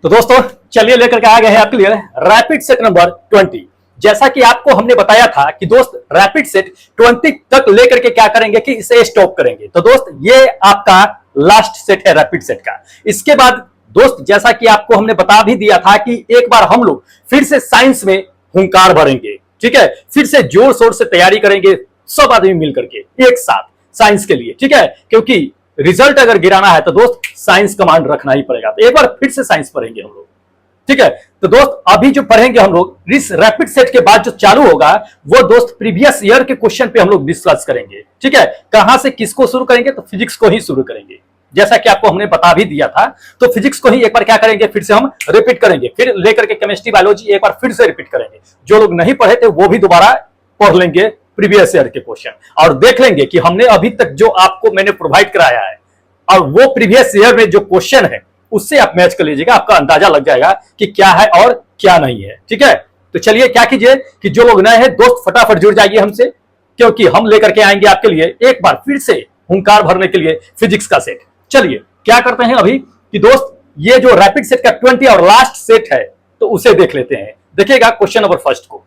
तो दोस्तों चलिए लेकर के आ गए हैं आपके लिए रैपिड सेट नंबर 20। जैसा कि आपको हमने बताया था कि दोस्त रैपिड सेट 20 तक लेकर के क्या करेंगे कि इसे स्टॉप करेंगे। तो दोस्त ये आपका लास्ट सेट है रैपिड सेट का। इसके बाद दोस्त जैसा कि आपको हमने बता भी दिया था कि एक बार हम लोग फिर से साइंस में हुंकार भरेंगे, ठीक है, फिर से जोर शोर से तैयारी करेंगे सब आदमी मिलकर के एक साथ साइंस के लिए, ठीक है, क्योंकि रिजल्ट अगर गिराना है तो दोस्त साइंस कमांड रखना ही पड़ेगा। तो एक बार फिर से साइंस पढ़ेंगे हम लोग, ठीक है। तो दोस्त अभी जो पढ़ेंगे हम लोग इस रैपिड सेट के बाद जो चालू होगा वो दोस्त प्रीवियस ईयर के क्वेश्चन पे हम लोग डिस्कस करेंगे, ठीक है। कहां से किसको शुरू करेंगे तो फिजिक्स को ही शुरू करेंगे, जैसा कि आपको हमने बता भी दिया था। तो फिजिक्स को ही एक बार क्या करेंगे फिर से हम रिपीट करेंगे, फिर लेकर के केमिस्ट्री बायोलॉजी एक बार फिर से रिपीट करेंगे। जो लोग नहीं पढ़े थे वो भी दोबारा पढ़ लेंगे प्रीवियस ईयर के क्वेश्चन और देख लेंगे कि हमने अभी तक जो आपको मैंने प्रोवाइड कराया है और वो प्रीवियस ईयर में जो क्वेश्चन है उससे आप मैच कर लीजिएगा, आपका अंदाजा लग जाएगा कि क्या है और क्या नहीं है, ठीक है। तो चलिए क्या कीजिए कि जो लोग नए हैं दोस्त फटाफट जुड़ जाइए हमसे, क्योंकि हम लेकर के आएंगे आपके लिए एक बार फिर से हुंकार भरने के लिए फिजिक्स का सेट। चलिए क्या करते हैं अभी कि दोस्त ये जो रैपिड सेट का 20 और लास्ट सेट है तो उसे देख लेते हैं। देखिएगा क्वेश्चन नंबर फर्स्ट को,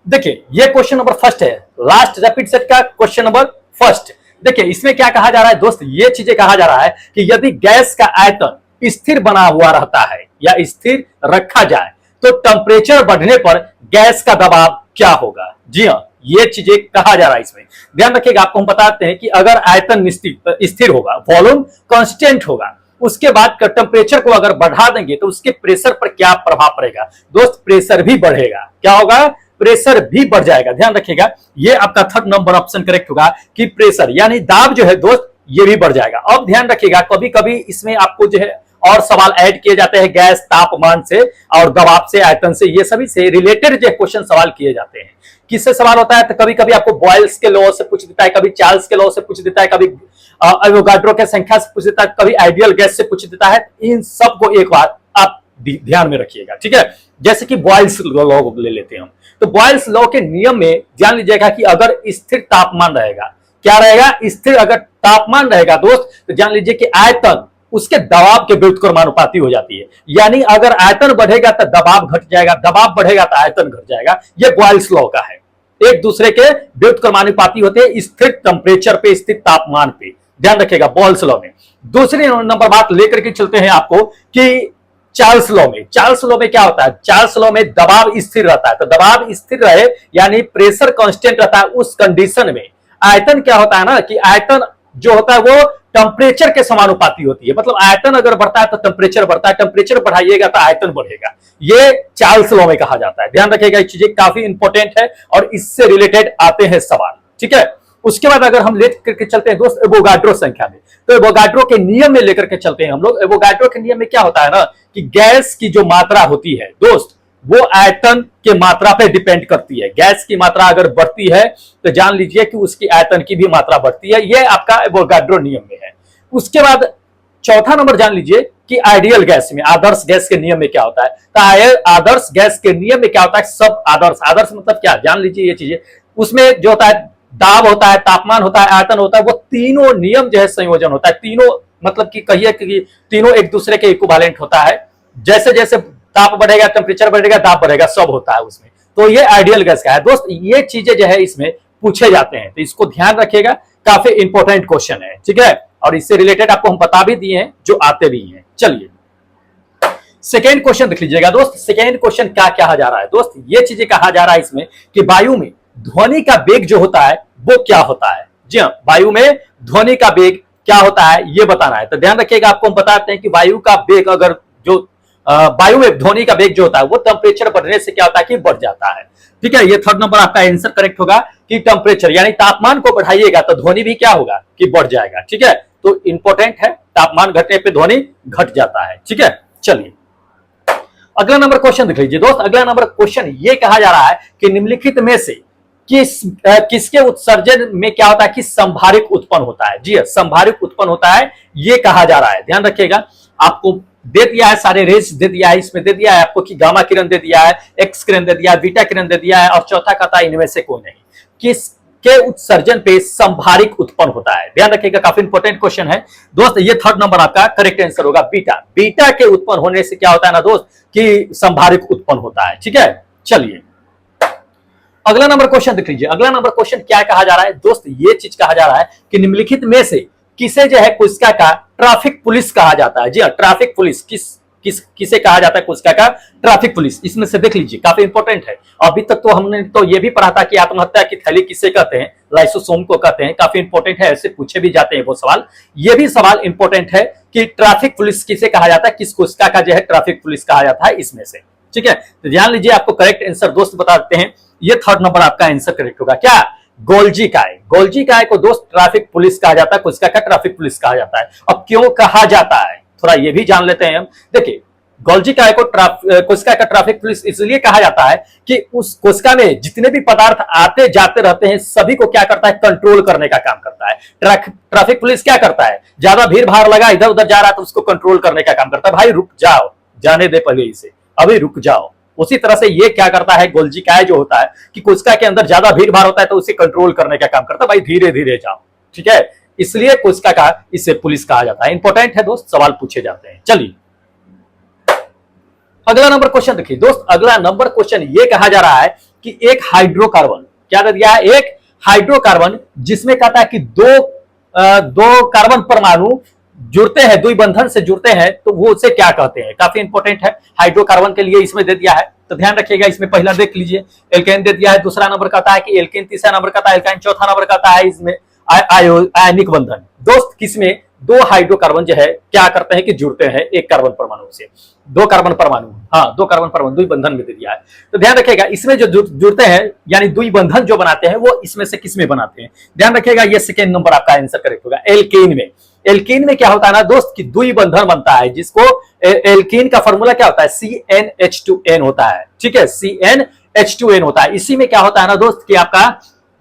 देखिए ये क्वेश्चन नंबर फर्स्ट है, लास्ट रैपिड सेट का क्वेश्चन नंबर फर्स्ट। देखिए इसमें क्या कहा जा रहा है दोस्त, ये चीजें कहा जा रहा है कि यदि गैस का आयतन स्थिर बना हुआ रहता है या स्थिर रखा जाए तो टेम्परेचर बढ़ने पर गैस का दबाव क्या होगा। जी हाँ, ये चीजें कहा जा रहा है। इसमें ध्यान रखिएगा, आपको हम बताते हैं कि अगर आयतन स्थिर होगा, वॉल्यूम कांस्टेंट होगा, उसके बाद टेम्परेचर को अगर बढ़ा देंगे तो उसके प्रेशर पर क्या प्रभाव पड़ेगा। दोस्त प्रेशर भी बढ़ेगा, क्या होगा, प्रेशर भी बढ़ जाएगा। ध्यान रखिएगा ये आपका थर्ड नंबर ऑप्शन करेक्ट होगा कि प्रेशर यानी दाब जो है दोस्त ये भी बढ़ जाएगा। अब ध्यान रखिएगा कभी कभी इसमें आपको जो है और सवाल ऐड किए जाते हैं गैस तापमान से और दबाव से, आयतन से, ये सभी से रिलेटेड जो क्वेश्चन सवाल किए जाते हैं। किससे सवाल होता है तो कभी कभी आपको बॉयल्स के लॉ से पूछ देता है, कभी चार्ल्स के लॉ से पूछ देता है, कभी एवोगाड्रो के संख्या से पूछ देता है, कभी आइडियल गैस से पूछ देता है। इन सबको एक बार आप ध्यान में रखिएगा, ठीक है। जैसे कि बॉयल्स लॉ ले लेते हैं हम, तो बॉयल्स लॉ के नियम में ध्यान लीजिएगा कि अगर स्थिर तापमान रहेगा, क्या रहेगा, स्थिर अगर तापमान रहेगा दोस्त तो जान लीजिए कि आयतन उसके दबाव के व्युत्क्रमानुपाती हो जाती है। यानी अगर आयतन बढ़ेगा तो दबाव घट जाएगा, दबाव बढ़ेगा तो आयतन घट जाएगा। ये बॉयल्स लॉ का है, एक दूसरे के व्युत्क्रमानुपाती होते हैं स्थिर टेम्परेचर पे, स्थिर तापमान पे। ध्यान रखिएगा बॉयल्स लॉ में। दूसरी नंबर बात लेकर के चलते हैं आपको कि चार्ल्स लॉ में, चार्ल्स लॉ में क्या होता है, चार्ल्स लॉ में दबाव स्थिर रहता है। तो दबाव स्थिर रहे यानी प्रेशर कांस्टेंट रहता है, उस कंडीशन में आयतन क्या होता है ना कि आयतन जो होता है वो टेम्परेचर के समानुपाती होती है। मतलब आयतन अगर बढ़ता है तो टेम्परेचर बढ़ता है, टेम्परेचर बढ़ाइएगा तो आयतन बढ़ेगा। ये चार्ल्स लॉ में कहा जाता है। ध्यान रखिएगा ये चीजें काफी इंपॉर्टेंट है और इससे रिलेटेड आते हैं सवाल, ठीक है। उसके बाद अगर हम लेकर के चलते हैं दोस्त एवोगाड्रो संख्या में, तो एवोगाड्रो के नियम में लेकर के चलते हैं हम लोग। एवोगाड्रो के नियम में क्या होता है ना कि गैस की जो मात्रा होती है दोस्त वो आयतन के मात्रा पे डिपेंड करती है। गैस की मात्रा अगर बढ़ती है तो जान लीजिए कि उसकी आयतन की भी मात्रा बढ़ती है। ये आपका एवोगाड्रो नियम में है। उसके बाद चौथा नंबर जान लीजिए कि आइडियल गैस में, आदर्श गैस के नियम में क्या होता है। तो आदर्श गैस के नियम में क्या होता है, सब आदर्श, आदर्श मतलब क्या जान लीजिए ये चीजें, उसमें जो होता है दाब होता है, तापमान होता है, आयतन होता है, वो तीनों नियम जो है संयोजन होता है। तीनों मतलब कि कहिए कि तीनों एक दूसरे के इक्विवेलेंट होता है। जैसे जैसे ताप बढ़ेगा टेम्परेचर बढ़ेगा, दाब बढ़ेगा, सब होता है उसमें। तो ये आइडियल गैस का है दोस्त। ये चीजें जो है इसमें पूछे जाते हैं तो इसको ध्यान रखिएगा, काफी इंपॉर्टेंट क्वेश्चन है, ठीक है। और इससे रिलेटेड आपको हम बता भी दिए हैं जो आते भी हैं। चलिए सेकेंड क्वेश्चन देख लीजिएगा दोस्त। सेकेंड क्वेश्चन क्या कहा जा रहा है दोस्त, ये चीजें कहा जा रहा है इसमें कि वायु में ध्वनि का वेग जो होता है वो क्या होता है। जी हाँ, वायु में ध्वनि का वेग क्या होता है ये बताना है। तो ध्यान रखिएगा, आपको हम बताते हैं कि वायु का वेग अगर जो वायु में ध्वनि का वेग जो होता है वो टेम्परेचर बढ़ने से क्या होता है कि बढ़ जाता है, ठीक है। ये थर्ड नंबर आपका आंसर करेक्ट होगा कि टेम्परेचर यानी तापमान को बढ़ाइएगा तो ध्वनि भी क्या होगा कि बढ़ जाएगा, ठीक है। तो इंपॉर्टेंट है, तापमान घटने पे ध्वनि घट जाता है, ठीक है। चलिए अगला नंबर क्वेश्चन देख लीजिए दोस्त। अगला नंबर क्वेश्चन ये कहा जा रहा है कि निम्नलिखित में से किसके उत्सर्जन में क्या होता है कि संभारिक उत्पन्न होता है। जी हाँ, संभारिक उत्पन्न होता है ये कहा जा रहा है। ध्यान रखिएगा, आपको दे दिया है, सारे रेस दे दिया है, इसमें दे दिया है आपको कि गामा किरण दे दिया है, एक्स किरण दे दिया है, बीटा किरण दे दिया है और चौथा कहता है इनमें से कोई नहीं। किस के उत्सर्जन पे संभारिक उत्पन्न होता है। ध्यान रखिएगा, काफी इंपॉर्टेंट क्वेश्चन है दोस्त। ये थर्ड नंबर आपका करेक्ट आंसर होगा, बीटा। बीटा के उत्पन्न होने से क्या होता है ना दोस्त कि संभारिक उत्पन्न होता है। ठीक है, चलिए अगला नंबर क्वेश्चन देख लीजिए। अगला नंबर क्वेश्चन क्या कहा जा रहा है दोस्त, ये चीज कहा जा रहा है कि निम्नलिखित में से किसे जो है कोशिका का ट्रैफिक पुलिस कहा जाता है। जी हाँ, ट्रैफिक पुलिस किसे कहा जाता है कोशिका का ट्रैफिक पुलिस। इसमें से देख लीजिए, काफी इंपॉर्टेंट है। अभी तक तो हमने तो ये भी पढ़ा था कि आत्महत्या की थैली किसे कहते हैं, लाइसोसोम को कहते हैं। काफी इंपॉर्टेंट है, ऐसे पूछे भी जाते हैं वो सवाल। ये भी सवाल इंपॉर्टेंट है कि ट्रैफिक पुलिस किसे कहा जाता है, किस कोशिका का जो है ट्रैफिक पुलिस कहा जाता है इसमें से। ठीक है, तो ध्यान लीजिए, आपको करेक्ट आंसर दोस्त बता देते हैं। ये थर्ड नंबर आपका आंसर करेक्ट होगा। क्या, गोल्जी काय। गोल्जी काय को दोस्त ट्रैफिक पुलिस कहा जाता है, कोशिका का ट्रैफिक पुलिस कहा जाता है। अब क्यों कहा जाता है थोड़ा ये भी जान लेते हैं हम। देखिए, गोल्जी काय को कोशिका का ट्रैफिक पुलिस इसलिए कहा जाता है कि उस कोशिका में जितने भी पदार्थ आते जाते रहते हैं सभी को क्या करता है, कंट्रोल करने का काम करता है। ट्रैफिक पुलिस क्या करता है, ज्यादा भीड़ भाड़ लगा इधर उधर जा रहा है तो उसको कंट्रोल करने का काम करता है। भाई रुक जाओ, जाने दे पहले इसे, अभी रुक जाओ। उसी तरह से ये क्या करता है, गोल्जी काय जो होता है कि कोशिका के अंदर ज्यादा भीड़ भाड़ होता है तो उसे कंट्रोल करने का काम करता है। भाई धीरे धीरे जाओ। ठीक है, इसलिए कोशिका का इसे पुलिस कहा जाता है। इंपॉर्टेंट है दोस्त, सवाल पूछे जाते हैं। चलिए अगला नंबर क्वेश्चन देखिए दोस्त। अगला नंबर क्वेश्चन ये कहा जा रहा है कि एक हाइड्रोकार्बन, क्या दे दिया है, एक हाइड्रोकार्बन जिसमें कहता है कि दो कार्बन परमाणु जुड़ते हैं, द्विबंधन से जुड़ते हैं, तो वो उसे क्या कहते हैं। काफी इंपॉर्टेंट है हाइड्रोकार्बन के लिए, इसमें दे दिया है तो ध्यान रखिएगा। इसमें पहला देख लीजिए, एल्केन दे दिया है, दूसरा नंबर कहता है कि एल्केन, तीसरा नंबर कहता है एल्काइन, चौथा नंबर कहता है इसमें आयनिक बंधन। दोस्त किसमें दो हाइड्रोकार्बन जो है क्या करते हैं कि जुड़ते हैं एक कार्बन परमाणु से। दो कार्बन परमाणु, हाँ दो कार्बन परमाणु द्विबंधन में दे दिया है। तो ध्यान रखिएगा, इसमें जो जुड़ते हैं यानी द्विबंधन जो बनाते हैं वो इसमें से किसमें बनाते हैं। ध्यान रखिएगा, ये सेकेंड नंबर आपका आंसर करेक्ट होगा, एल्केन में। एल्कीन में क्या होता है ना दोस्त कि द्विबंधन बनता है, जिसको एल्कीन का फॉर्मूला क्या होता है, CnH2n होता है। ठीक है, CnH2n होता है। इसी में क्या होता है ना दोस्त कि आपका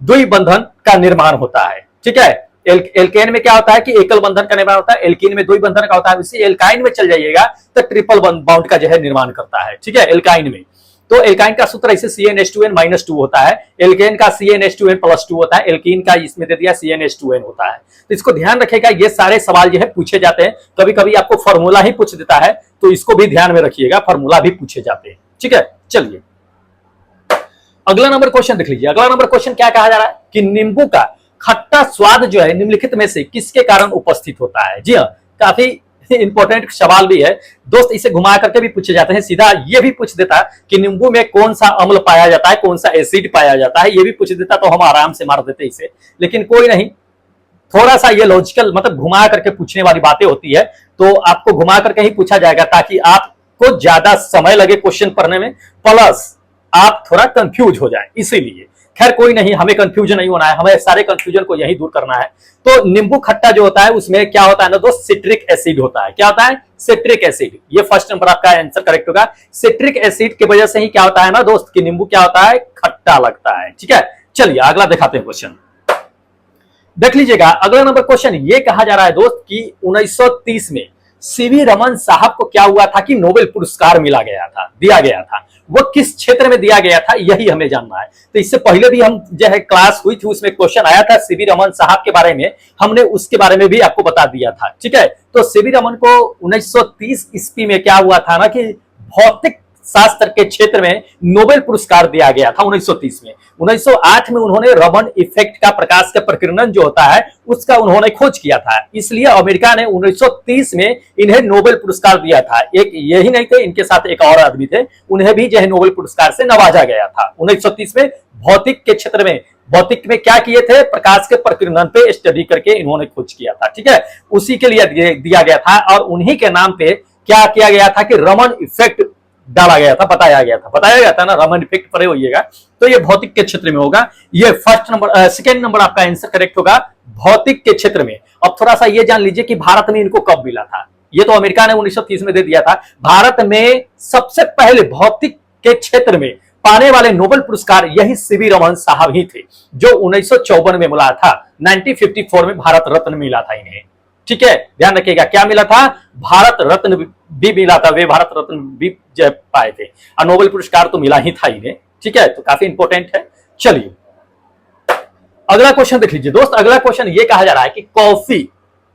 द्विबंधन का निर्माण होता है। ठीक है, एल्केन में क्या होता है कि एकल बंधन का निर्माण होता है, एल्कीन में द्विबंधन का होता है। इसी एल्काइन में चल जाइएगा तो ट्रिपल बाउंड का जो है निर्माण करता है। ठीक है, एल्काइन में तो एल्काइन का सूत्र ऐसे CnH2n-2 होता है, एल्केन का CnH2n+2 होता है, एल्कीन का इसमें दे दिया CnH2n होता है। तो इसको ध्यान रखिएगा, ये सारे सवाल जो है पूछे जाते हैं। कभी कभी आपको फॉर्मूला ही पूछ देता है तो इसको भी ध्यान में रखिएगा, फॉर्मूला भी पूछे जाते हैं। ठीक है, चलिए अगला नंबर क्वेश्चन देख लीजिए। अगला नंबर क्वेश्चन क्या कहा जा रहा है कि नींबू का खट्टा स्वाद जो है निम्नलिखित में से किसके कारण उपस्थित होता है। जी हाँ, काफी इंपॉर्टेंट सवाल भी है दोस्त, इसे घुमा करके भी पूछे जाते हैं। सीधा ये भी पूछ देता कि नींबू में कौन सा अम्ल पाया जाता है, कौन सा एसिड पाया जाता है, ये भी पूछ देता तो हम आराम से मार देते इसे। लेकिन कोई नहीं, थोड़ा सा ये लॉजिकल मतलब घुमा करके पूछने वाली बातें होती है तो आपको घुमा करके ही पूछा जाएगा ताकि आपको ज्यादा समय लगे क्वेश्चन पढ़ने में, प्लस आप थोड़ा कंफ्यूज हो जाए। इसीलिए खैर कोई नहीं, हमें कंफ्यूजन नहीं होना है, हमें सारे कंफ्यूजन को यही दूर करना है। तो नींबू खट्टा जो होता है उसमें क्या होता है ना दोस्त, सिट्रिक एसिड होता है। क्या होता है, सिट्रिक एसिड। ये फर्स्ट नंबर आपका आंसर करेक्ट होगा। सिट्रिक एसिड की वजह से ही क्या होता है ना दोस्त कि नींबू क्या होता है, खट्टा लगता है। ठीक है, चलिए अगला दिखाते हैं क्वेश्चन, देख लीजिएगा। अगला नंबर क्वेश्चन ये कहा जा रहा है दोस्त कि 1930 में सीवी रमन साहब को क्या हुआ था कि नोबेल पुरस्कार दिया गया था। वो किस क्षेत्र में दिया गया था यही हमें जानना है। तो इससे पहले भी हम जो है क्लास हुई थी उसमें क्वेश्चन आया था सीवी रमन साहब के बारे में, हमने उसके बारे में भी आपको बता दिया था। ठीक है, तो सीवी रमन को 1930 ईस्वी में क्या हुआ था ना कि भौतिक शास्त्र के क्षेत्र में नोबेल पुरस्कार दिया गया था 1930 में। 1908 में उन्होंने रमन इफेक्ट का प्रकाश का प्रकीर्णन जो होता है उसका उन्होंने खोज किया था, इसलिए अमेरिका ने 1930 में इन्हें नोबेल पुरस्कार दिया था। एक यही नहीं थे, इनके साथ एक और आदमी थे, उन्हें भी जो है नोबेल पुरस्कार से नवाजा गया था 1930 में। भौतिक के क्षेत्र में, भौतिक में क्या किए थे, प्रकाश के प्रकीर्णन पे स्टडी करके इन्होंने खोज किया था। ठीक है, उसी के लिए दिया गया था और उन्हीं के नाम पे क्या किया गया था कि रमन इफेक्ट डाला गया था, बताया गया था ना, रमन इफेक्ट पढ़े होइएगा। तो ये भौतिक के क्षेत्र में होगा। ये सेकेंड नंबर आपका आंसर करेक्ट होगा, भौतिक के क्षेत्र में। अब थोड़ा सा ये जान लीजिए कि भारत में इनको कब मिला था। ये तो अमेरिका ने 1930 में दे दिया था, भारत में सबसे पहले भौतिक के क्षेत्र में पाने वाले नोबेल पुरस्कार यही सीवी रमन साहब ही थे, जो 1954 में मिला था। 1954 में भारत रत्न मिला था इन्हें। ठीक है, ध्यान रखिएगा, क्या मिला था, भारत रत्न भी मिला था, वे भारत रत्न भी पाए थे और नोबेल पुरस्कार तो मिला ही था इन्हें। ठीक है, तो काफी इंपॉर्टेंट है। चलिए अगला क्वेश्चन देख लीजिए दोस्त। अगला क्वेश्चन ये कहा जा रहा है कि कॉफी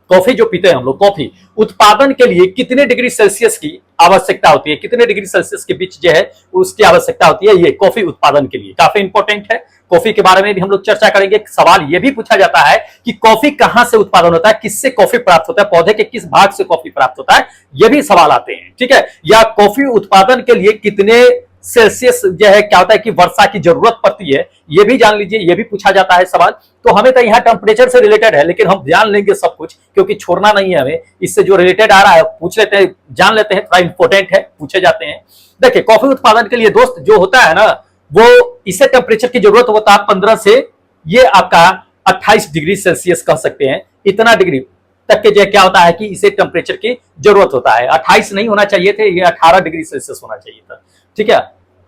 कॉफी जो पीते हैं हम लोग, कॉफी उत्पादन के लिए कितने डिग्री सेल्सियस की आवश्यकता होती है, कितने डिग्री सेल्सियस के बीच जो है उसकी आवश्यकता होती है, ये कॉफी उत्पादन के लिए काफी इंपॉर्टेंट है। कॉफी के बारे में भी हम लोग चर्चा करेंगे। सवाल ये भी पूछा जाता है कि कॉफी कहां से उत्पादन होता है, किससे कॉफी प्राप्त होता है, पौधे के किस भाग से कॉफी प्राप्त होता है, ये भी सवाल आते हैं, ठीक है। या कॉफी उत्पादन के लिए कितने सेल्सियस जो है क्या होता है कि वर्षा की जरूरत पड़ती है, ये भी जान लीजिए, ये भी पूछा जाता है सवाल। तो हमें तो यहाँ टेम्परेचर से रिलेटेड है, लेकिन हम जान लेंगे सब कुछ क्योंकि छोड़ना नहीं है हमें। इससे जो रिलेटेड आ रहा है पूछ लेते हैं, जान लेते हैं, थोड़ा इंपॉर्टेंट है, पूछे जाते हैं। देखिए कॉफी उत्पादन के लिए दोस्त जो होता है ना, वो इसे टेम्परेचर की जरूरत होता है 15 से ये आपका 28 डिग्री सेल्सियस कह सकते हैं, इतना डिग्री तक के जो क्या होता है कि इसे टेम्परेचर की जरूरत होता है। 28 नहीं होना चाहिए थे, ये 18 डिग्री सेल्सियस होना चाहिए था, ठीक है।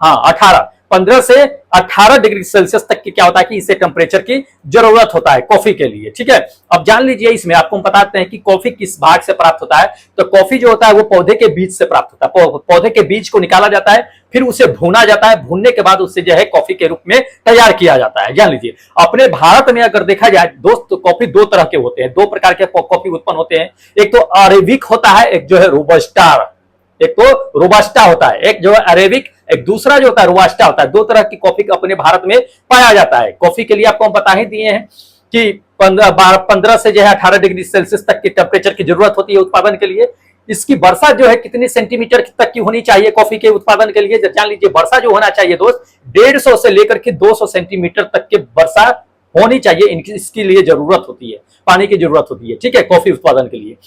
हाँ 18, 15 से 18 डिग्री सेल्सियस तक की क्या होता है कि इसे टेम्परेचर की जरूरत होता है कॉफी के लिए, ठीक है। अब जान लीजिए इसमें आपको हम बताते हैं कि कॉफी किस भाग से प्राप्त होता है। तो कॉफी जो होता है वो पौधे के बीज से प्राप्त होता है। पौधे के बीज को निकाला जाता है, फिर उसे भूना जाता है, भूनने के बाद उससे जो है कॉफी के रूप में तैयार किया जाता है। जान लीजिए अपने भारत में अगर देखा जाए दोस्त, तो कॉफी दो तरह के होते हैं, दो प्रकार के कॉफी उत्पन्न होते हैं। एक तो अरेबिक होता है, एक जो है रोबस्टा, एक तो रोबास्टा होता है, एक जो है अरेबिक, एक दूसरा जो होता है रोबास्टा होता है। दो तरह की कॉफी अपने भारत में पाया जाता है। कॉफी के लिए आपको हम बता ही दिए हैं कि 15 से जो है 18 डिग्री सेल्सियस तक की टेम्परेचर की जरूरत होती है उत्पादन के लिए। इसकी वर्षा जो है कितनी सेंटीमीटर तक की होनी चाहिए कॉफी के उत्पादन के लिए, जान लीजिए वर्षा जो होना चाहिए दोस्त 150 से लेकर के 200 सेंटीमीटर तक की वर्षा होनी चाहिए। इसके लिए जरूरत होती है, पानी की जरूरत होती है, ठीक है, कॉफी उत्पादन के लिए।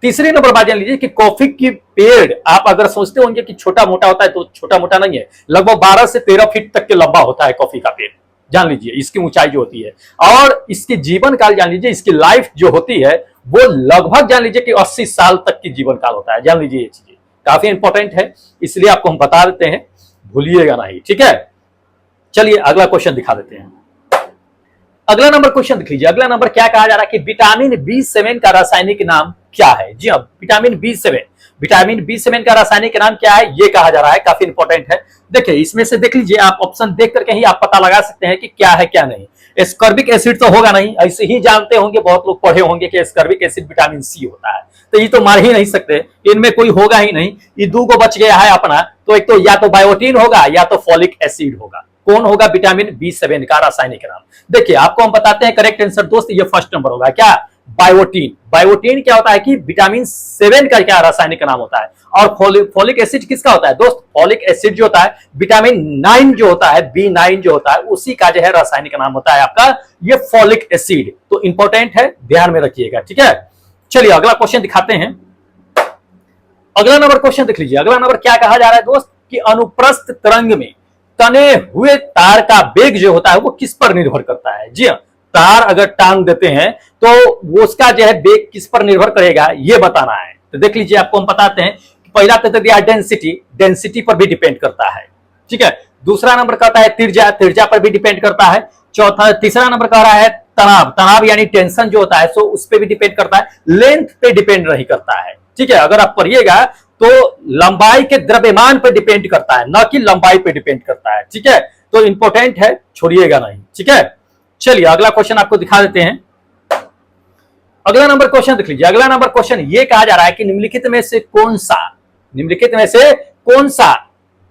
तीसरी नंबर बात जान लीजिए कि कॉफी की पेड़ आप अगर सोचते होंगे कि छोटा मोटा होता है, तो छोटा मोटा नहीं है, लगभग 12 से 13 फीट तक के लंबा होता है कॉफी का पेड़। जान लीजिए इसकी ऊंचाई जो होती है, और इसकी जीवन काल जान लीजिए, इसकी लाइफ जो होती है वो लगभग जान लीजिए कि 80 साल तक की जीवन काल होता है। जान लीजिए ये चीजें काफी इंपॉर्टेंट है, इसलिए आपको हम बता देते हैं, भूलिएगा नहीं, ठीक है। चलिए अगला क्वेश्चन दिखा देते हैं। अगला नंबर क्वेश्चन देख लीजिए। अगला नंबर क्या कहा जा रहा है कि विटामिन B7 का रासायनिक नाम क्या है। जी हाँ, विटामिन B7 का रासायनिक नाम क्या है ये कहा जा रहा है, काफी इंपॉर्टेंट है। देखिए इसमें से देख लीजिए, आप ऑप्शन देख करके ही आप पता लगा सकते हैं कि क्या है क्या नहीं। एस्कॉर्बिक एसिड तो होगा नहीं, ऐसे ही जानते होंगे, बहुत लोग पढ़े होंगे कि एस्कॉर्बिक एसिड विटामिन C होता है, तो ये तो मार ही नहीं सकते, इनमें कोई होगा ही नहीं। ये दो को बच गया है अपना, तो एक तो या तो बायोटीन होगा या तो फॉलिक एसिड होगा। कौन होगा विटामिन B7 का रासायनिक नाम? देखिए आपको हम बताते हैं करेक्ट आंसर दोस्त, ये फर्स्ट नंबर होगा क्या, बायोटीन। बायोटीन क्या होता है कि विटामिन 7 का क्या रासायनिक नाम होता है। और फॉलिक एसिड किसका होता है दोस्त, फॉलिक एसिड जो होता है विटामिन 9 जो होता है, B9 जो होता है, उसी का जो है रासायनिक नाम होता है आपका ये फॉलिक एसिड। तो इंपॉर्टेंट है, ध्यान में रखिएगा, ठीक है। चलिए अगला क्वेश्चन दिखाते हैं। अगला नंबर क्वेश्चन देख लीजिए। अगला नंबर क्या कहा जा रहा है दोस्त कि अनुप्रस्थ तरंग में तने हुए तार का वेग जो होता है वो किस पर निर्भर करता है। जी हाँ, तार अगर टांग देते हैं तो वो उसका जो है वेग किस पर निर्भर करेगा ये बताना है। तो देख लीजिए आपको हम बताते हैं, पहला तो दिया डेंसिटी पर भी डिपेंड करता है, ठीक है। दूसरा नंबर कहता है त्रिज्या पर भी डिपेंड करता है। तीसरा नंबर कह रहा है तनाव यानी टेंशन जो होता है सो उस पर भी डिपेंड करता है। लेंथ पे डिपेंड नहीं करता है, ठीक है। अगर आप पढ़िएगा तो लंबाई के द्रव्यमान पे डिपेंड करता है, न कि लंबाई पे डिपेंड करता है, ठीक है। तो इंपॉर्टेंट है, छोड़िएगा नहीं, ठीक है। चलिए अगला क्वेश्चन आपको दिखा देते हैं। अगला नंबर क्वेश्चन देख लीजिए। अगला नंबर क्वेश्चन ये कहा जा रहा है कि निम्नलिखित में से कौन सा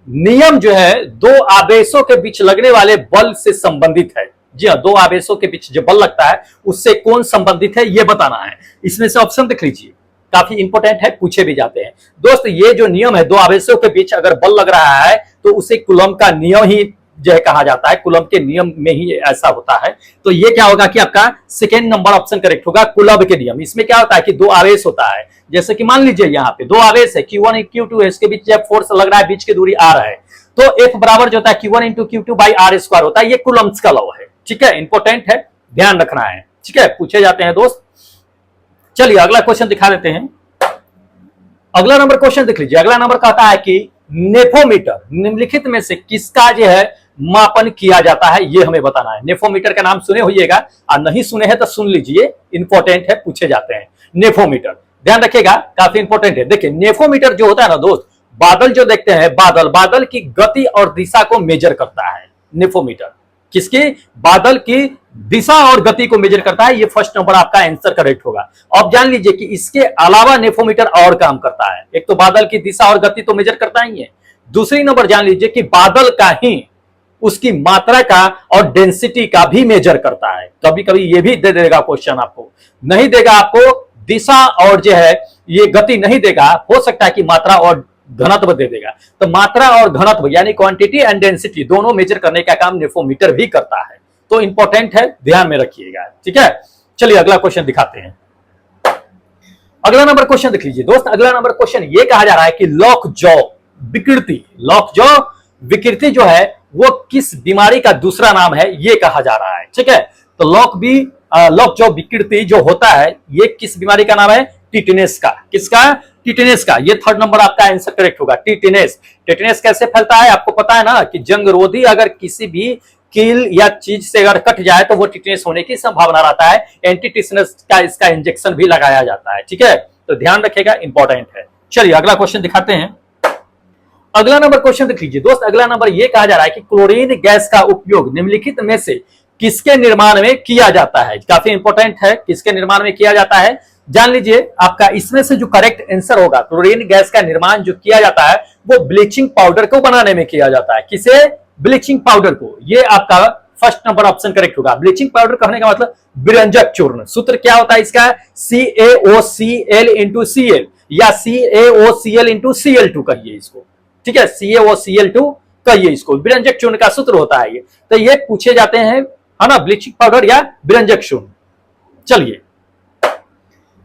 नियम जो है दो आवेशों के बीच लगने वाले बल से संबंधित है। जी हाँ, दो आवेशों के बीच जो बल लगता है उससे कौन संबंधित है ये बताना है। इसमें से ऑप्शन देख लीजिए, काफी इंपॉर्टेंट है, पूछे भी जाते हैं दोस्त। ये जो नियम है दो आवेशों के बीच अगर बल लग रहा है तो उसे कूलम का नियम ही जो है कहा जाता है, कूलम के नियम में ही ऐसा होता है। तो ये क्या होगा कि आपका सेकेंड नंबर ऑप्शन करेक्ट होगा, कूलम के नियम। इसमें क्या होता है कि दो आवेश होता है, जैसे कि मान लीजिए यहाँ पे दो आवेश है Q1 Q2 है, इसके बीच जब फोर्स लग रहा है, बीच की दूरी R है, तो F बराबर जो होता है Q1 × Q2 बाई R² होता है। ये कूलम्स का लॉ है, ठीक है, इंपॉर्टेंट है, ध्यान रखना है, ठीक है, पूछे जाते हैं दोस्त। चलिए अगला क्वेश्चन दिखा देते हैं। अगला नंबर क्वेश्चन देख लीजिए। अगला नंबर कहता है कि नेफोमीटर निम्नलिखित में से किसका जो है मापन किया जाता है ये हमें बताना है। नेफोमीटर का नाम सुने होइएगा, और नहीं सुने हैं तो सुन लीजिए, इंपॉर्टेंट है, पूछे जाते हैं। नेफोमीटर ध्यान रखिएगा, काफी इंपॉर्टेंट है। देखिए नेफोमीटर जो होता है ना दोस्त, बादल जो देखते हैं, बादल की गति और दिशा को मेजर करता है नेफोमीटर, किसकी? बादल की दिशा और गति को मेजर करता है। ये फर्स्ट नंबर आपका आंसर करेक्ट होगा। अब जान लीजिए कि इसके अलावा नेफोमीटर और काम करता है। एक तो बादल की दिशा और गति तो मेजर करता ही है, दूसरी नंबर जान लीजिए कि बादल का ही उसकी मात्रा का और डेंसिटी का भी मेजर करता है। कभी कभी ये भी दे देगा क्वेश्चन, आपको नहीं देगा, आपको दिशा और जो है ये गति नहीं देगा, हो सकता है कि मात्रा और घनत्व दे देगा। तो मात्रा और घनत्व यानी क्वांटिटी एंड डेंसिटी दोनों मेजर करने का काम नेफोमीटर भी करता है। तो इंपॉर्टेंट है, ध्यान में रखिएगा। ठीक है, चलिए अगला क्वेश्चन दिखाते हैं। अगला नंबर क्वेश्चन देख लीजिए दोस्त। अगला नंबर क्वेश्चन ये कहा जा रहा है कि लॉक जॉ विकृति, लॉक जॉ विकृति जो है वो किस बीमारी का दूसरा नाम है, ये कहा जा रहा है। ठीक है, तो लॉक जॉ विकृति जो होता है ये किस बीमारी का नाम है? टिटेनस का। किसका? टिटेनस का। ये थर्ड नंबर आपका आंसर करेक्ट होगा। टिटेनस। टिटेनस कैसे फैलता है आपको पता है ना, कि जंगरोधी अगर किसी भी कील या चीज से अगर कट जाए तो वो टिटेनस होने की संभावना रहता है। एंटी टिटेनस का इसका इंजेक्शन भी लगाया जाता है। ठीक है, तो ध्यान रखिएगा, इंपॉर्टेंट है। चलिए अगला क्वेश्चन दिखाते हैं। अगला नंबर क्वेश्चन देख लीजिए दोस्त। अगला नंबर ये कहा जा रहा है कि क्लोरीन गैस का उपयोग निम्नलिखित में से किसके निर्माण में किया जाता है? काफी इंपॉर्टेंट है, किसके निर्माण में किया जाता है जान लीजिए। आपका इसमें से जो करेक्ट आंसर होगा, क्लोरीन गैस का निर्माण जो किया जाता है वो ब्लीचिंग पाउडर को बनाने में किया जाता है। किसे? ब्लीचिंग पाउडर को। ये आपका फर्स्ट नंबर ऑप्शन करेक्ट होगा। ब्लीचिंग पाउडर कहने का मतलब विरंजक चूर्ण। सूत्र क्या होता है इसका? CaOCl इंटू Cl या CaOCl इंटू Cl2 कहिए इसको। ठीक है, CaOCl2 कहिए इसको, विरंजक चूर्ण का सूत्र होता है ये। तो ये पूछे जाते हैं, है ना, ब्लीचिंग पाउडर या विरंजक चूर्ण। चलिए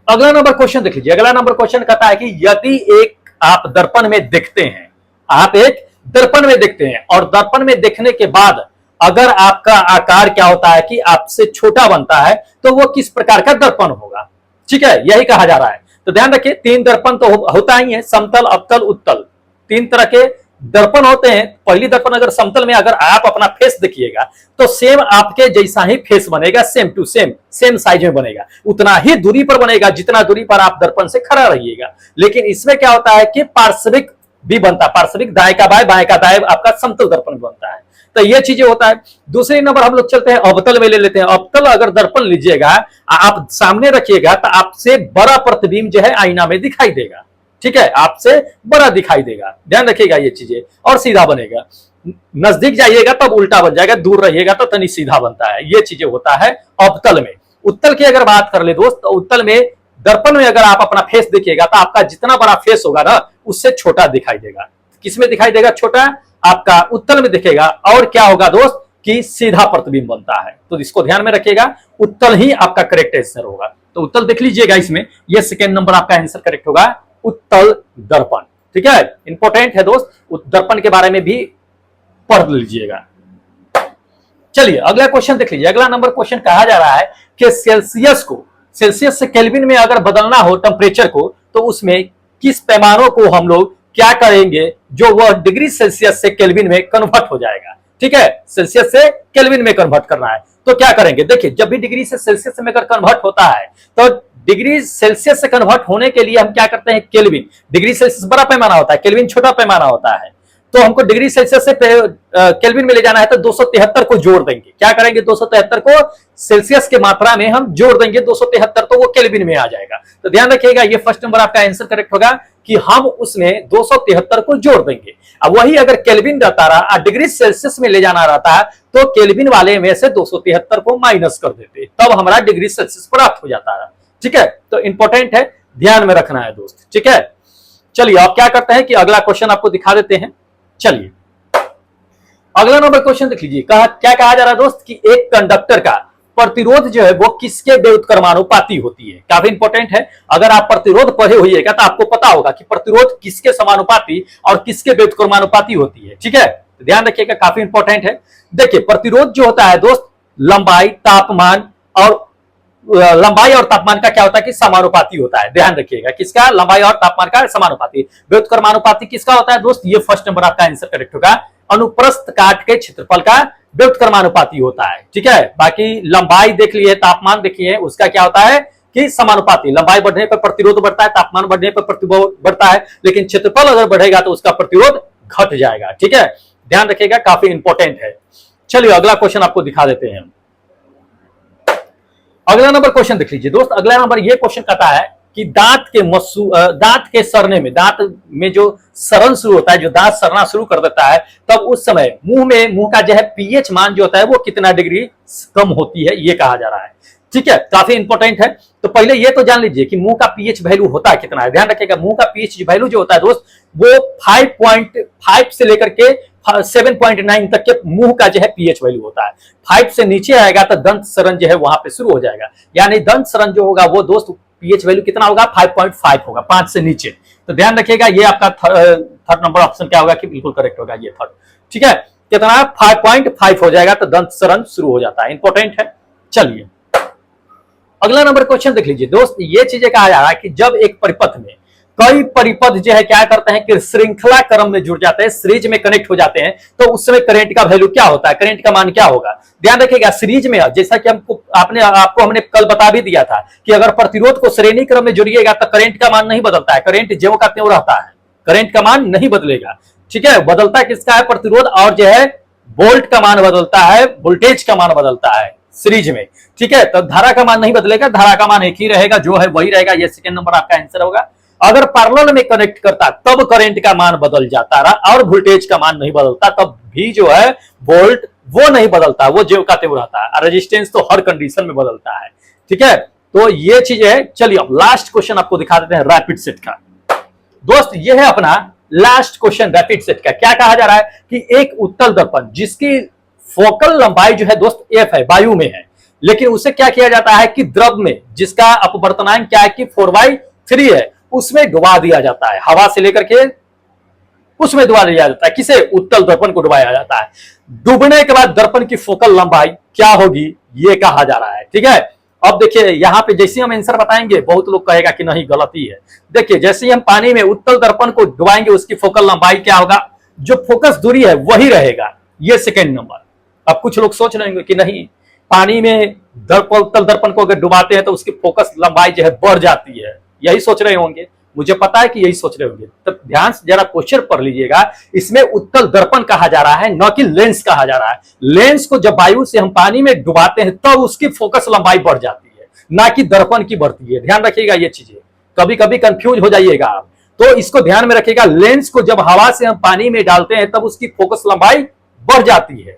अगला नंबर क्वेश्चन देख लीजिए। अगला नंबर क्वेश्चन कहता है कि यदि एक आप दर्पण में देखते हैं, आप एक दर्पण में देखते हैं और दर्पण में देखने के बाद अगर आपका आकार क्या होता है कि आपसे छोटा बनता है तो वो किस प्रकार का दर्पण होगा? ठीक है, यही कहा जा रहा है। तो ध्यान रखिए, तीन दर्पण तो होता ही है, समतल, अवतल, उत्तल। तीन तरह के दर्पण होते हैं। पहली दर्पण अगर समतल में अगर आप अपना फेस देखिएगा तो सेम आपके जैसा ही फेस बनेगा, same to same, same size में बनेगा, उतना ही दूरी पर बनेगा जितना दूरी पर आप दर्पण से खड़ा रहिएगा। लेकिन इसमें क्या होता है कि पार्श्विक भी बनता है, पार्श्विक दाएं का बाएं, बाएं का दाएं, आपका समतल दर्पण बनता है। तो ये चीजें होता है। दूसरे नंबर हम लोग चलते हैं अवतल में ले लेते हैं। अवतल अगर दर्पण लीजिएगा, आप सामने रखिएगा तो आपसे बड़ा प्रतिबिंब जो है आईना में दिखाई देगा। ठीक है, आपसे बड़ा दिखाई देगा, ध्यान रखिएगा ये चीजें, और सीधा बनेगा। नजदीक जाइएगा तब उल्टा बन जाएगा, दूर रहिएगा तो तनी सीधा बनता है। ये चीजें होता है अवतल में। उत्तल की अगर बात कर ले दोस्त, तो उत्तल में दर्पण में अगर आप अपना फेस देखिएगा तो आपका जितना बड़ा फेस होगा ना उससे छोटा दिखाई देगा। किसमें दिखाई देगा छोटा? आपका उत्तल में दिखेगा। और क्या होगा दोस्त कि सीधा प्रतिबिंब बनता है। तो इसको ध्यान में रखिएगा, उत्तल ही आपका करेक्ट आंसर होगा। तो उत्तल देख लीजिएगा, इसमें ये सेकेंड नंबर आपका आंसर करेक्ट होगा, उत्तल दर्पण। ठीक है, इंपॉर्टेंट है दोस्त, दर्पण के बारे में भी पढ़ लीजिएगा। चलिए अगला क्वेश्चन देख लीजिए। अगला नंबर क्वेश्चन कहा जा रहा है कि सेल्सियस से केल्विन में अगर बदलना हो टेम्परेचर को तो उसमें किस पैमानों को हम लोग क्या करेंगे जो वह डिग्री सेल्सियस से केल्विन में कन्वर्ट हो जाएगा। ठीक है, सेल्सियस से केल्विन में कन्वर्ट करना है तो क्या करेंगे? देखिए, जब भी डिग्री से सेल्सियस में अगर कन्वर्ट होता है तो डिग्री सेल्सियस से कन्वर्ट होने के लिए हम क्या करते हैं? केल्विन। डिग्री सेल्सियस बड़ा पैमाना होता है, केल्विन छोटा पैमाना होता है। तो हमको डिग्री सेल्सियस से केल्विन में ले जाना है तो 273 को जोड़ देंगे। क्या करेंगे? 273 को सेल्सियस के मात्रा में हम जोड़ देंगे, 273 तो वो केल्विन में आ जाएगा। तो ध्यान रखिएगा, ये फर्स्ट नंबर आपका आंसर करेक्ट होगा कि हम उसमें 273 को जोड़ देंगे। अब वही अगर केल्विन रहता रहा, डिग्री सेल्सियस में ले जाना रहता तो केल्विन वाले में से 273 को माइनस कर देते, तब हमारा डिग्री सेल्सियस प्राप्त हो जाता है। ठीक है, तो इंपॉर्टेंट है, ध्यान में रखना है दोस्त। ठीक है, चलिए आप क्या करते हैं कि अगला क्वेश्चन आपको दिखा देते हैं। चलिए अगला नंबर क्वेश्चन देख लीजिए। क्या कहा जा रहा है दोस्त कि एक कंडक्टर का प्रतिरोध जो है वो किसके व्युत्क्रमानुपाती होती है। काफी इंपॉर्टेंट है, अगर आप प्रतिरोध पढ़े होइएगा तो आपको पता होगा कि प्रतिरोध किसके समानुपाती और किसके व्युत्क्रमानुपाती होती है। ठीक है, तो ध्यान रखिएगा, काफी इंपॉर्टेंट है। देखिए, प्रतिरोध जो होता है दोस्त लंबाई और तापमान का क्या होता है कि समानुपाती होता है। ध्यान रखिएगा, किसका? लंबाई और तापमान का समानुपाती। व्युत्क्रमानुपाती किसका होता है दोस्त? ये फर्स्ट नंबर आपका आंसर करेक्ट होगा, अनुप्रस्थ काट के क्षेत्रफल का व्युत्क्रमानुपाती होता है। ठीक है, बाकी लंबाई देख लिए, तापमान देखिए, उसका क्या होता है कि समानुपाती। लंबाई बढ़ने पर प्रतिरोध बढ़ता है, तापमान बढ़ने पर प्रतिरोध बढ़ता है, लेकिन क्षेत्रफल अगर बढ़ेगा तो उसका प्रतिरोध घट जाएगा। ठीक है, ध्यान रखिएगा, काफी इंपॉर्टेंट है। चलिए अगला क्वेश्चन आपको दिखा देते हैं। अगला नंबर क्वेश्चन देख लीजिए दोस्त। अगला नंबर ये क्वेश्चन कहता है कि दांत के सड़ने में, दांत में जो सड़न शुरू होता है, जो दांत सड़ना शुरू कर देता है, तब उस समय मुंह का जो है पीएच मान जो होता है वो कितना डिग्री कम होती है, ये कहा जा रहा है। ठीक है, काफी इंपॉर्टेंट है। तो पहले ये तो जान लीजिए कि मुंह का पीएच वैल्यू होता है कितना है। ध्यान रखिएगा, मुंह का पीएच वैल्यू जो होता है दोस्त, वो 5.5 से लेकर के 7.9 तक के मुंह का जो है पीएच वैल्यू होता है। 5 से नीचे आएगा तो दंत सड़न जो है वहां पे शुरू हो जाएगा, यानी दंत सड़न जो होगा वो दोस्त पीएच वैल्यू कितना होगा, 5.5 होगा, 5 से नीचे। तो ध्यान रखिएगा, ये आपका थर्ड नंबर ऑप्शन क्या होगा कि बिल्कुल करेक्ट होगा, ये थर्ड। ठीक है, कितना 5.5 हो जाएगा तो दंत सड़न शुरू हो जाता है। इंपॉर्टेंट है। चलिए अगला नंबर क्वेश्चन देख लीजिए दोस्त। ये चीजें कहा जा रहा है कि जब एक परिपथ में कई परिपथ जो है क्या करते हैं कि श्रृंखला क्रम में जुड़ जाते हैं, सीरीज में कनेक्ट हो जाते हैं, तो उस समय करंट का वैल्यू क्या होता है, करंट का मान क्या होगा। ध्यान रखिएगा, सीरीज में जैसा कि आपको हमने कल बता भी दिया था कि अगर प्रतिरोध को श्रेणी क्रम में जोड़िएगा तो करंट का मान नहीं बदलता है, करंट ज्यों का त्यों रहता है, करंट का मान नहीं बदलेगा। ठीक है, बदलता किसका है, प्रतिरोध, और जो है वोल्ट का मान बदलता है, वोल्टेज का मान बदलता है सीरीज में। ठीक है, तो धारा का मान नहीं बदलेगा, धारा का मान एक ही रहेगा, जो है वही रहेगा। ये सेकंड नंबर आपका आंसर होगा। अगर पैरेलल में कनेक्ट करता तब करंट का मान बदल जाता रहा और वोल्टेज का मान नहीं बदलता, तब भी जो है वोल्ट वो नहीं बदलता, वो ज्यों का त्यों रहता है। रेजिस्टेंस तो हर कंडीशन में बदलता है। ठीक है, तो ये चीज है। चलिए अब लास्ट क्वेश्चन आपको दिखा देते हैं रैपिड सेट का। दोस्त ये है अपना लास्ट क्वेश्चन रैपिड सेट का। क्या कहा जा रहा है कि एक उत्तल दर्पण जिसकी फोकल लंबाई जो है दोस्त एफ है, वायु में है, लेकिन उसे क्या किया जाता है कि द्रव में, जिसका अपवर्तनांक क्या है कि 4/3 है, उसमें डुबा दिया जाता है। हवा से लेकर के उसमें डुबा दिया जाता है। किसे, उत्तल दर्पण को डुबाया जाता है। डूबने के बाद दर्पण की फोकल लंबाई क्या होगी, ये कहा जा रहा है। ठीक है, अब देखिए यहां पे जैसे हम आंसर बताएंगे बहुत लोग कहेगा कि नहीं गलती है। देखिए जैसे ही हम पानी में उत्तल दर्पण को डुबाएंगे उसकी फोकल लंबाई क्या होगा, जो फोकस दूरी है वही रहेगा। ये सेकेंड नंबर। अब कुछ लोग सोच रहे होंगे कि नहीं, पानी में उत्तल दर्पण को अगर डुबाते हैं तो उसकी फोकस लंबाई जो है बढ़ जाती है, यही सोच रहे होंगे। मुझे पता है कि यही सोच रहे होंगे। तब ध्यान से जरा क्वेश्चन पढ़ लीजिएगा। इसमें उत्तल दर्पण कहा जा रहा है, न कि लेंस कहा जा रहा है। लेंस को जब वायु से हम पानी में डुबाते हैं तब उसकी फोकस लंबाई बढ़ जाती है, ना कि दर्पण की बढ़ती है। ध्यान रखिएगा ये चीजें, कभी कभी कंफ्यूज हो जाइएगा आप, तो इसको ध्यान में रखिएगा। लेंस को जब हवा से हम पानी में डालते हैं तब उसकी फोकस लंबाई बढ़ जाती है,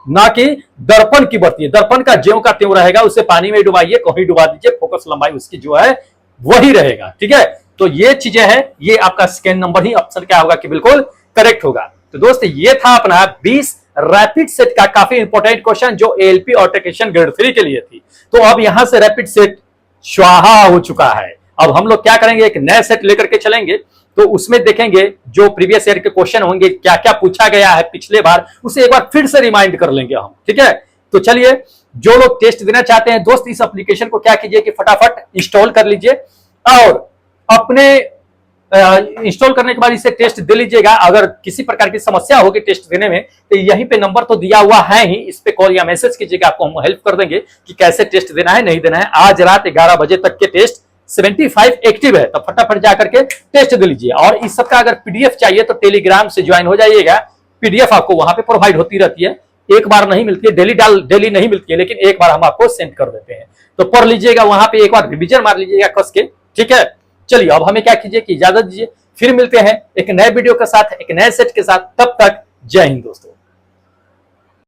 ना कि दर्पण की बढ़ती है। दर्पण का ज्यों का त्यों रहेगा, उसे पानी में डुबाइए, कहीं डुबा दीजिए, फोकस लंबाई उसकी जो है वही रहेगा। ठीक है, तो ये चीजें हैं। ये आपका सेकंड नंबर ही ऑप्शन क्या होगा कि बिल्कुल करेक्ट होगा। तो दोस्त ये था अपना 20 रैपिड सेट का काफी इंपॉर्टेंट क्वेश्चन जो एएलपी और टेक्नीशियन ग्रेड 3 के लिए थी। तो अब यहां से रैपिड सेट स्वाहा हो चुका है। अब हम लोग क्या करेंगे, एक नया सेट लेकर के चलेंगे, तो उसमें देखेंगे जो प्रीवियस ईयर के क्वेश्चन होंगे, क्या क्या पूछा गया है पिछले बार, उसे एक बार फिर से रिमाइंड कर लेंगे हम। ठीक है, तो चलिए जो लोग टेस्ट देना चाहते हैं दोस्त, इस एप्लीकेशन को क्या कीजिए कि फटाफट इंस्टॉल कर लीजिए और अपने इंस्टॉल करने के बाद इसे टेस्ट दे लीजिएगा। अगर किसी प्रकार की समस्या होगी टेस्ट देने में तो यहीं पे नंबर तो दिया हुआ है ही, इस पे कॉल या मैसेज कीजिएगा, आपको हम हेल्प कर देंगे कि कैसे टेस्ट देना है, नहीं देना है। आज रात 11 बजे तक के टेस्ट 75 एक्टिव है, तो फटाफट जाकर के टेस्ट दे लीजिए। और इस सबका अगर पीडीएफ चाहिए तो टेलीग्राम से ज्वाइन हो जाइएगा। पीडीएफ आपको वहां पे प्रोवाइड होती रहती है, एक बार नहीं मिलती है, डेली नहीं मिलती है, लेकिन एक बार हम आपको सेंड कर देते हैं। तो पढ़ लीजिएगा, वहां पे एक बार रिविजन मार लीजिएगा कस के। ठीक है, चलिए अब हमें क्या कीजिए कि इजाजत दीजिए, फिर मिलते हैं एक नए वीडियो के साथ, एक नए सेट के साथ। तब तक जय हिंद दोस्तों।